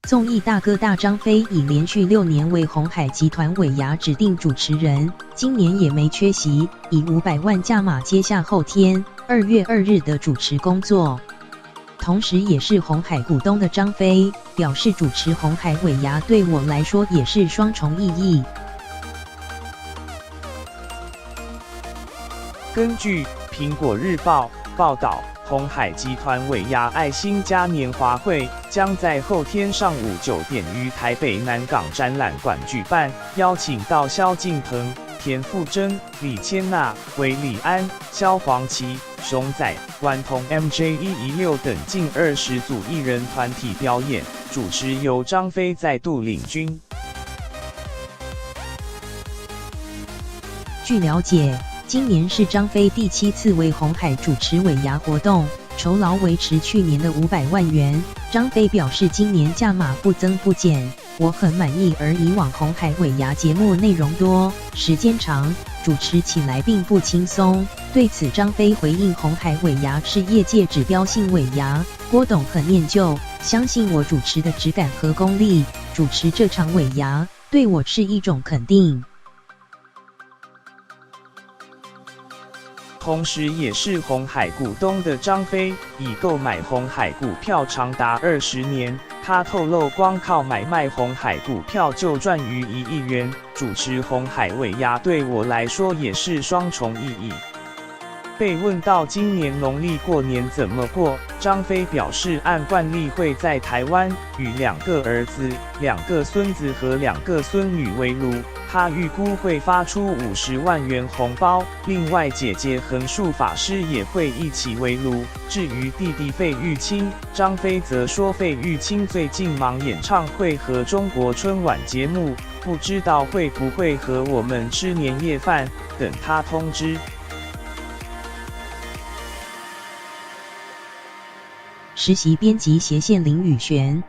综艺大哥大张飞已连续6年为鸿海集团尾牙指定主持人，今年也没缺席，以500万价码接下后天2月2日的主持工作。同时也是鸿海股东的张飞表示，主持鸿海尾牙对我来说也是双重意义。根据苹果日报报道，鸿海集团尾牙爱心嘉年华会将在后天上午9点于台北南港展览馆举办，邀请到萧敬腾、田馥甄、李千娜、韦礼安、萧煌奇、熊仔、顽童 MJ116 等近20组艺人团体表演，主持由张飞再度领军。据了解，今年是张飞第7次为鸿海主持尾牙活动，酬劳维持去年的500万元。张飞表示，今年价码不增不减，我很满意。而以往鸿海尾牙节目内容多、时间长，主持起来并不轻松。对此，张飞回应，鸿海尾牙是业界指标性尾牙，郭董很念旧，相信我主持的质感和功力，主持这场尾牙对我是一种肯定。同时也是鸿海股东的张飞，已购买鸿海股票长达20年。他透露，光靠买卖鸿海股票就赚逾1亿元，主持鸿海尾牙对我来说也是双重意义。被问到今年农历过年怎么过，张飞表示，按惯例会在台湾与2个儿子、2个孙子和2个孙女围炉。他预估会发出50万元红包，另外姐姐横竖法师也会一起围炉。至于弟弟费玉清，张飞则说费玉清最近忙演唱会和中国春晚节目，不知道会不会和我们吃年夜饭，等他通知。实习编辑斜线林宇璇。